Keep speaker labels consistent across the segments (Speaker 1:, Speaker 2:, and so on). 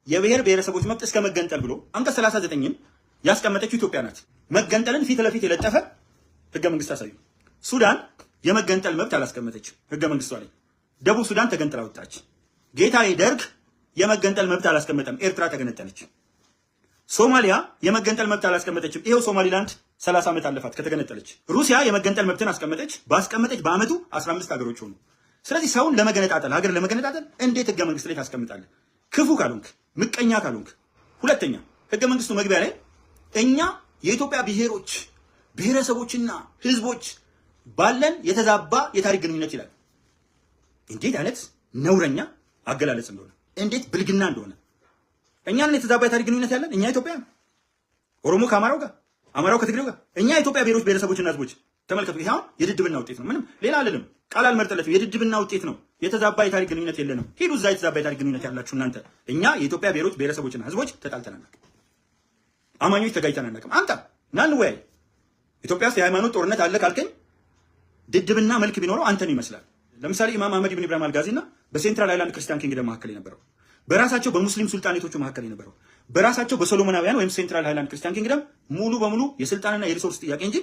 Speaker 1: የብሔር ብሔረሰቦች መብት እስከ መገንጠል ብሎ አንቀጽ 39ን ያስቀመጠችው ኢትዮጵያ ናት። መገንጠልን ፊት ለፊት የለጠፈ ህገ መንግስት አሳዩ። ሱዳን የመገንጠል መብት አላስቀመጠችም ህገ መንግስቷ ላይ። ደቡብ ሱዳን ተገንጥላ ወጣች። ጌታዬ ደርግ የመገንጠል መብት አላስቀመጠም፣ ኤርትራ ተገነጠለች። ሶማሊያ የመገንጠል መብት አላስቀመጠችም። ይሄው ሶማሊላንድ 30 ዓመት አለፋት ከተገነጠለች። ሩሲያ የመገንጠል መብትን አስቀመጠች። ባስቀመጠች በአመቱ 15 ሀገሮች ሆኑ። ስለዚህ ሰውን ለመገነጣጠል ሀገር ለመገነጣጠል እንዴት ህገ መንግስት ላይ ታስቀምጣለህ? ክፉ ካልሆንክ፣ ምቀኛ ካልሆንክ። ሁለተኛ ህገ መንግስቱ መግቢያ ላይ እኛ የኢትዮጵያ ብሔሮች ብሔረሰቦችና ህዝቦች ባለን የተዛባ የታሪክ ግንኙነት ይላል። እንዴት አይነት ነውረኛ አገላለጽ እንደሆነ፣ እንዴት ብልግና እንደሆነ። እኛን የተዛባ የታሪክ ግንኙነት ያለን እኛ ኢትዮጵያ፣ ኦሮሞ ከአማራው ጋር፣ አማራው ከትግሬው ጋር፣ እኛ የኢትዮጵያ ብሔሮች ብሔረሰቦችና ህዝቦች። ተመልከቱ፣ ይሄ አሁን የድድብና ውጤት ነው። ምንም ሌላ አይደለም። ቃል አልመርጠለትም። የድድብና ውጤት ነው። የተዛባ የታሪክ ግንኙነት የለንም። ሂዱ እዛ የተዛባ የታሪክ ግንኙነት ያላችሁ እናንተ። እኛ የኢትዮጵያ ብሔሮች ብሔረሰቦችና ህዝቦች ተጣልተን አናውቅም። አማኞች ተጋጭተን አናውቅም። አንተ ና እንወያይ። ኢትዮጵያ ውስጥ የሃይማኖት ጦርነት አለ ካልከኝ ድድብና መልክ ቢኖረው አንተን ይመስላል። ለምሳሌ ኢማም አህመድ ኢብን ኢብራሂም አልጋዚና በሴንትራል አይላንድ ክርስቲያን ኪንግደም መካከል የነበረው፣ በራሳቸው በሙስሊም ሱልጣኔቶቹ መካከል የነበረው፣ በራሳቸው በሶሎሞናውያን ወይም ሴንትራል ሃይላንድ ክርስቲያን ኪንግደም ሙሉ በሙሉ የስልጣንና የሪሶርስ ጥያቄ እንጂ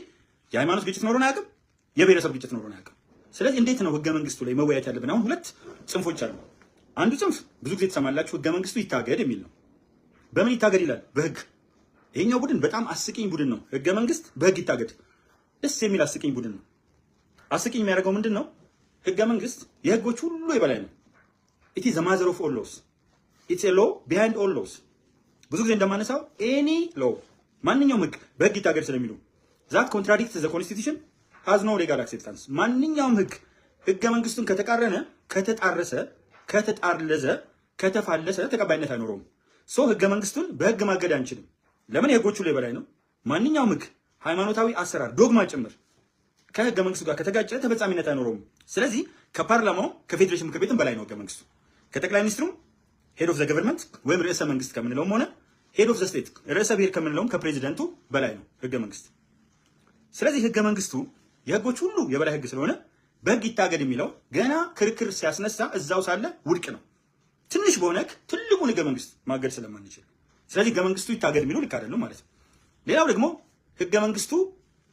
Speaker 1: የሃይማኖት ግጭት ኖሮን አያውቅም። የብሔረሰብ ግጭት ኖሮን አያውቅም። ስለዚህ እንዴት ነው ህገ መንግስቱ ላይ መወያየት ያለብን? አሁን ሁለት ጽንፎች አሉ። አንዱ ጽንፍ ብዙ ጊዜ ተሰማላችሁ፣ ህገ መንግስቱ ይታገድ የሚል ነው። በምን ይታገድ ይላል? በህግ። ይሄኛው ቡድን በጣም አስቂኝ ቡድን ነው። ህገ መንግስት በህግ ይታገድ፣ ደስ የሚል አስቂኝ ቡድን ነው። አስቂኝ የሚያደርገው ምንድን ነው? ህገ መንግስት የህጎች ሁሉ የበላይ ነው። ኢት ኢዝ ዘ ማዘር ኦፍ ኦል ሎስ፣ ኢትስ ኤ ሎው ቢሃይንድ ኦል ሎስ። ብዙ ጊዜ እንደማነሳው ኤኒ ሎው፣ ማንኛውም ህግ በህግ ይታገድ ስለሚሉ ዛት ኮንትራዲክትስ ዘ ኮንስቲቱሽን ሃዝ ኖ ሌጋል አክሴፕታንስ። ማንኛውም ህገ መንግስቱን ከተቃረነ፣ ከተጣረሰ፣ ከተጣለዘ፣ ከተፋለሰ ተቀባይነት አይኖረውም። ሶ ህገ መንግስቱን በህግ ማገድ አንችልም። ለምን? የህጎቹ ላይ በላይ ነው። ማንኛውም ህግ፣ ሃይማኖታዊ አሰራር፣ ዶግማ ጭምር ከህገ መንግስቱ ጋር ከተጋጨ ተፈጻሚነት አይኖረውም። ስለዚህ ከፓርላማው ከፌዴሬሽን ምክር ቤትም በላይ ነው ህገ መንግስቱ። ከጠቅላይ ሚኒስትሩም ሄድ ኦፍ ዘ ገቨርንመንት ወይም ርዕሰ መንግስት ከምንለውም ሆነ ሄድ ኦፍ ዘ ስቴት ርዕሰ ብሔር ከምንለውም ከፕሬዚደንቱ በላይ ነው ህገ መንግስት። ስለዚህ ህገ መንግስቱ የህጎች ሁሉ የበላይ ህግ ስለሆነ በህግ ይታገድ የሚለው ገና ክርክር ሲያስነሳ እዛው ሳለ ውድቅ ነው። ትንሽ በሆነክ ትልቁን ህገ መንግስት ማገድ ስለማንችል፣ ስለዚህ ህገ መንግስቱ ይታገድ የሚለው ልክ አይደለም ማለት ነው። ሌላው ደግሞ ህገ መንግስቱ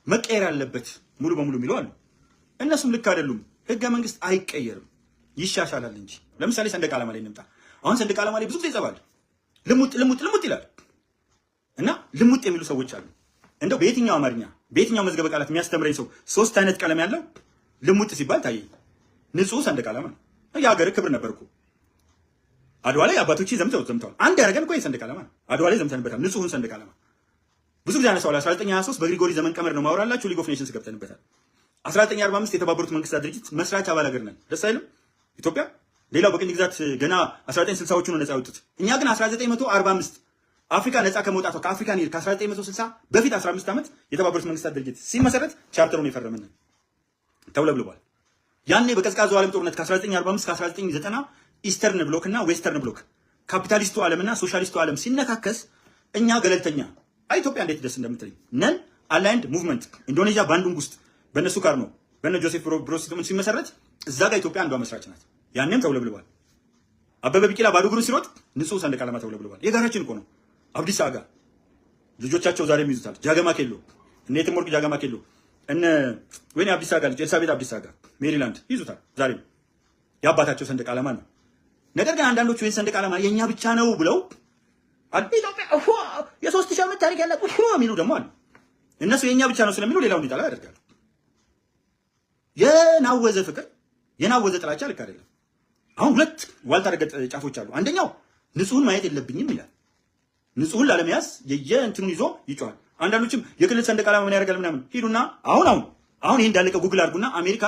Speaker 1: መቀየር አለበት ሙሉ በሙሉ የሚለው አሉ። እነሱም ልክ አይደሉም። ህገ መንግስት አይቀየርም፣ ይሻሻላል እንጂ። ለምሳሌ ሰንደቅ ዓላማ ላይ እንምጣ። አሁን ሰንደቅ ዓላማ ላይ ብዙ ጊዜ ይጸባል፣ ልሙጥ ይላል እና ልሙጥ የሚሉ ሰዎች አሉ። እንደው በየትኛው አማርኛ በየትኛው መዝገበ ቃላት የሚያስተምረኝ ሰው ሶስት አይነት ቀለም ያለው ልሙጥ ሲባል ታየኝ። ንጹህ ሰንደቅ ዓላማ ነው። የሀገር ክብር ነበርኩ። አድዋ ላይ አባቶች ዘምተዋል። አንድ ያደረገን እኮ የሰንደቅ ዓላማ ነው። አድዋ ላይ ዘምተንበታል። ንጹህን ሰንደቅ ዓላማ ብዙ ጊዜ አነሳዋለሁ። 1923 በግሪጎሪ ዘመን ቀመር ነው ማውራላችሁ። ሊግ ኦፍ ኔሽንስ ገብተንበታል። 1945 የተባበሩት መንግስታት ድርጅት መስራች አባል ሀገር ነን። ደስ አይልም? ኢትዮጵያ ሌላው በቅኝ ግዛት ገና 1960ዎቹ ነው ነፃ ያወጡት። እኛ ግን 1945 አፍሪካ ነፃ ከመውጣቷ ከአፍሪካ ኒድ ከ1960 በፊት 15 ዓመት የተባበሩት መንግስታት ድርጅት ሲመሰረት ቻርተሩን የፈረመን ተውለብልቧል። ያኔ በቀዝቃዛው ዓለም ጦርነት ከ1945 ከ1990 ኢስተርን ብሎክ እና ዌስተርን ብሎክ ካፒታሊስቱ ዓለምና ሶሻሊስቱ ዓለም ሲነካከስ እኛ ገለልተኛ ኢትዮጵያ እንዴት ደስ እንደምትለኝ ነን አላይንድ ሙቭመንት ኢንዶኔዥያ ባንዱንግ ውስጥ በነሱ ጋር ነው በነ ጆሴፍ ብሮዝ ሲመሰረት እዛ ጋር ኢትዮጵያ አንዷ መስራች ናት። ያኔም ተውለብልቧል። አበበ ቢቂላ ባዶ እግሩን ሲሮጥ ንጹህ ሰንደቅ ዓላማ ተውለብልቧል። የጋራችን እኮ ነው። አብዲሳ አጋ ልጆቻቸው ዛሬም ይዙታል። ጃገማ ኬሎ እነ የትም ወርቅ ጃገማ ኬሎ እነ ወይኔ አብዲሳ አጋ ልጅ ኤልሳቤጥ አብዲሳ አጋ ሜሪላንድ ይዙታል። ዛሬም የአባታቸው ሰንደቅ ዓላማ ነው። ነገር ግን አንዳንዶቹ ይህን ሰንደቅ ዓላማ የእኛ ብቻ ነው ብለው ኢትዮጵያ የ3000 ዓመት ታሪክ ያላት የሚሉ ደግሞ አሉ። እነሱ የእኛ ብቻ ነው ስለሚሉ ሌላው እንዲጠላ ያደርጋሉ። የናወዘ ፍቅር የናወዘ ጥላቻ ልክ አይደለም። አሁን ሁለት ዋልታ ረገጥ ጫፎች አሉ። አንደኛው ንጹህን ማየት የለብኝም ይላል። ንጹህን ላለመያዝ የየእንትኑን ይዞ ይጮሃል። አንዳንዶችም የክልል ሰንደቅ ዓላማ ምን ያደርጋል ምናምን ሂዱና አሁን ይሄ እንዳለቀ ጉግል አድርጉና አሜሪካ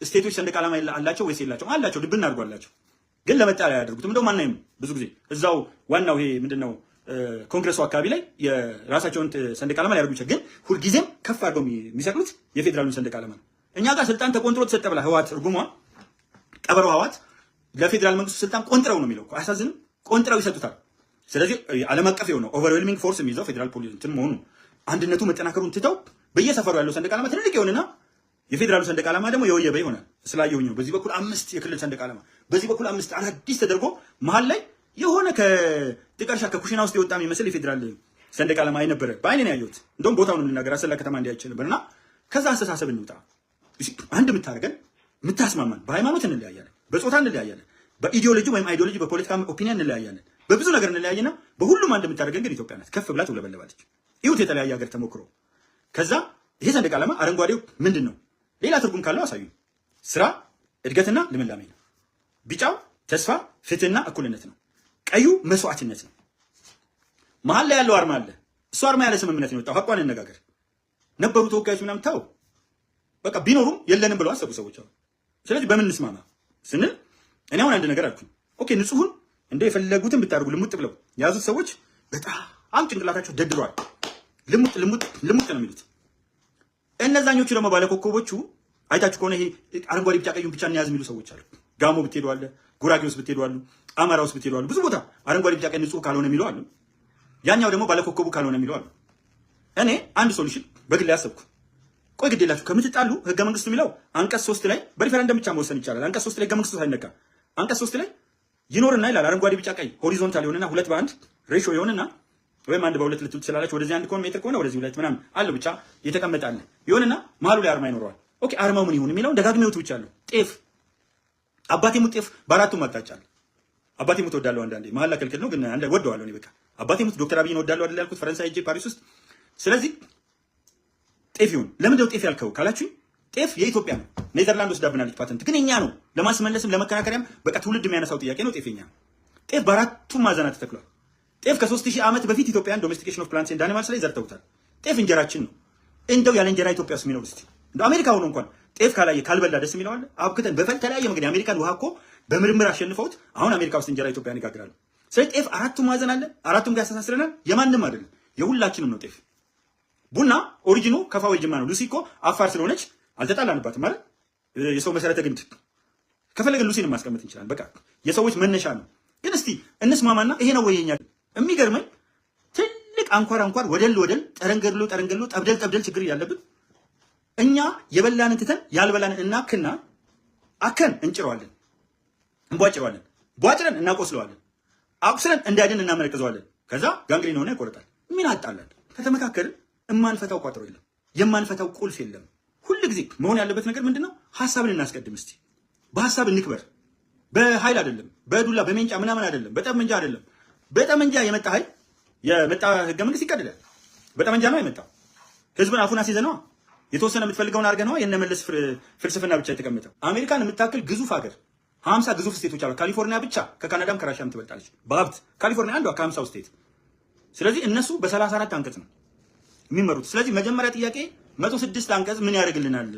Speaker 1: ስቴቶች ሰንደቅ ዓላማ አላቸው ወይስ የላቸው? አላቸው። ልብና አድርጓላቸው ግን ለመጣያ ያደርጉትም እንደው ማናየም ብዙ ጊዜ እዛው ዋናው ይሄ ምንድነው ኮንግረሱ አካባቢ ላይ የራሳቸውን ሰንደቅ ዓላማ ሊያደርጉ ይችላል። ግን ሁልጊዜም ከፍ አድርገው የሚሰቅሉት የፌዴራሉን ሰንደቅ ዓላማ ነው። እኛ ጋር ስልጣን ተቆንጥሮ ተሰጠ ብላ ህዋት እርጉሟ ቀበሮ ህዋት ለፌዴራል መንግስቱ ስልጣን ቆንጥረው ነው የሚለው። አያሳዝንም? ቆንጥረው ይሰጡታል። ስለዚህ ዓለም አቀፍ የሆነው ኦቨርዌልሚንግ ፎርስ የሚይዘው ፌዴራል ፖሊስ እንትን መሆኑ አንድነቱ መጠናከሩን ትተው በየሰፈሩ ያለው ሰንደቅ ዓላማ ትልልቅ ይሆንና የፌዴራሉ ሰንደቅ ዓላማ ደግሞ የወየበ ይሆናል። ስላየሁኝ በዚህ በኩል 5 የክልል ሰንደቅ ዓላማ በዚህ በኩል 5 አዳዲስ ተደርጎ መሀል ላይ የሆነ ከጥቀርሻ ከኩሽና ውስጥ የወጣ የሚመስል የፌዴራል ሰንደቅ ዓላማ ነበረ። በአይኔ ነው ያየሁት። እንደውም ቦታውን ልናገር አሰላ ከተማ እንዲያይቼ ነበርና ከዛ አስተሳሰብ እንውጣ። አንድ የምታደርገን የምታስማማን፣ በሃይማኖት እንለያያለን፣ በጾታ እንለያያለን፣ በኢዲዮሎጂ ወይም አይዲዮሎጂ በፖለቲካ ኦፒኒየን እንለያያለን፣ በብዙ ነገር እንለያየና በሁሉም አንድ የምታደርገን ግን ኢትዮጵያ ናት። ከፍ ብላ ትውለበለባለች። ይሁት የተለያየ ሀገር ተሞክሮ። ከዛ ይሄ ሰንደቅ ዓላማ አረንጓዴው ምንድን ነው? ሌላ ትርጉም ካለው አሳዩ። ስራ፣ እድገትና ልምላሜ ነው። ቢጫው ተስፋ፣ ፍትህና እኩልነት ነው። ቀዩ መስዋዕትነት ነው። መሀል ላይ ያለው አርማ አለ። እሱ አርማ ያለ ስምምነት ነው የወጣው። ሀቋን እንነጋገር። ነበሩ ተወካዮች ምናምን ታው በቃ ቢኖሩም የለንም ብለው አሰቡ ሰዎች አሉ። ስለዚህ በምን እንስማማ ስንል እኔ አሁን አንድ ነገር አልኩኝ። ኦኬ ንጹሁን እንደ የፈለጉትን ብታደርጉ ልሙጥ ብለው የያዙት ሰዎች በጣም ጭንቅላታቸው ደድሯል። ልሙጥ ነው የሚሉት። እነዛኞቹ ደግሞ ባለኮከቦቹ አይታችሁ ከሆነ ይሄ አረንጓዴ ቢጫ ቀዩን ብቻ እንያዝ የሚሉ ሰዎች አሉ። ጋሞ ብትሄዱ አለ፣ ጉራጌ ውስጥ ብትሄዱ አሉ፣ አማራ ውስጥ ብትሄዱ አሉ። ብዙ ቦታ አረንጓዴ ቢጫ ቀይ ንጹህ ካልሆነ የሚለው አሉ። ያኛው ደግሞ ባለኮከቡ ካልሆነ የሚለው አሉ። እኔ አንድ ሶሉሽን በግል ያሰብኩ፣ ቆይ ግድ የላችሁ ከምትጣሉ ህገ መንግስቱ የሚለው አንቀጽ 3 ላይ በሪፈረንደም ብቻ መወሰን ይቻላል። አንቀጽ 3 ላይ ህገ መንግስቱ ሳይነካ አንቀጽ 3 ላይ ይኖርና ይላል አረንጓዴ ቢጫ ቀይ ሆሪዞንታል ይሆንና 2:1 ሬሾ ይሆንና ወይም 1:2 ልትል ትችላላችሁ። ወደዚህ 1 ኮን ሜትር ከሆነ ወደዚህ 2 ምናምን አለው ብቻ የተቀመጠ አለ ይሆንና መሀሉ ላይ አርማ ይኖረዋል። ኦኬ አርማው ምን ይሁን የሚለውን ደጋግሜው ብቻ አለው። ጤፍ አባቴ ሙት ጤፍ በአራቱም አቅጣጫ አለ። አባቴ ሙት ወዳለው አንዳንዴ መሀል ክልክል ነው ግን አንዴ ወደዋለሁ እኔ በቃ አባቴ ሙት ዶክተር አብይን ወዳለው አይደል ያልኩት ፈረንሳይ ሄጄ ፓሪስ ውስጥ። ስለዚህ ጤፍ ይሁን። ለምንድነው ጤፍ ያልከው ካላችሁ ጤፍ የኢትዮጵያ ነው። ኔዘርላንድ ወስዳብናለች ፓተንት ግን እኛ ነው ለማስመለስም ለመከራከሪያም በቃ ትውልድ የሚያነሳው ጥያቄ ነው። ጤፍኛ ጤፍ በአራቱም ማዕዘናት ተተክሏል። ጤፍ ከ3000 ዓመት በፊት ኢትዮጵያን ዶሜስቲኬሽን ኦፍ ፕላንትስ ኤንድ አኒማልስ ላይ ዘርተውታል። ጤፍ እንጀራችን ነው። እንደው ያለ እንጀራ ኢትዮጵያ ውስጥ የሚኖር እስቲ እንደ አሜሪካ ሆኖ እንኳን ጤፍ ካላየ ካልበላ ደስ የሚለው አለ። አብክተን በተለያየ መንገድ የአሜሪካን ውሃ እኮ በምርምር አሸንፈውት አሁን አሜሪካ ውስጥ እንጀራ ኢትዮጵያን ይጋግራሉ። ስለዚህ ጤፍ አራቱም ማዕዘን አለ። አራቱም ጋር ያስተሳስረናል። የማንም አይደለም የሁላችንም ነው ጤፍ። ቡና ኦሪጂኑ ከፋ ወይ ጅማ ነው። ሉሲ እኮ አፋር ስለሆነች አልተጣላንባትም ማለት የሰው መሰረተ ግንድ ከፈለገን ሉሲን ማስቀመጥ እንችላለን። በቃ የሰዎች መነሻ ነው። ግን እስቲ እንስማማና ይሄ ነው ወየኛ። የሚገርመኝ ትልቅ አንኳር ወደል ጠረንገድሎ ጠብደል ችግር ያለብን እኛ የበላንን ትተን ያልበላንን እናክና አከን እንጭረዋለን፣ እንቧጭረዋለን፣ ቧጭረን እናቆስለዋለን፣ አቁስለን እንዳይድን እናመረቅዘዋለን። ከዛ ጋንግሪን ሆነ ይቆርጣል። ምን አጣላል? ከተመካከልን የማንፈታው ቋጥሮ የለም፣ የማንፈታው ቁልፍ የለም። ሁሉ ጊዜ መሆን ያለበት ነገር ምንድነው? ሐሳብን እናስቀድም። እስቲ በሐሳብ እንክበር። በኃይል አይደለም፣ በዱላ በሜንጫ ምናምን አይደለም፣ በጠመንጃ አይደለም። በጠመንጃ የመጣ ኃይል የመጣ ህገ መንግስት ይቀድላል። በጠመንጃ ነው የመጣው። ህዝብን አፉን አስይዘነዋ የተወሰነ የምትፈልገውን አድርገህ ነው የነመለስ ፍልስፍና ብቻ የተቀመጠው። አሜሪካን የምታክል ግዙፍ ሀገር 50 ግዙፍ ስቴቶች አሉ። ካሊፎርኒያ ብቻ ከካናዳም ከራሽያም ትበልጣለች በሀብት። ካሊፎርኒያ አንዷ ከ50 ስቴት። ስለዚህ እነሱ በ34 አንቀጽ ነው የሚመሩት። ስለዚህ መጀመሪያ ጥያቄ 106 አንቀጽ ምን ያደርግልናል?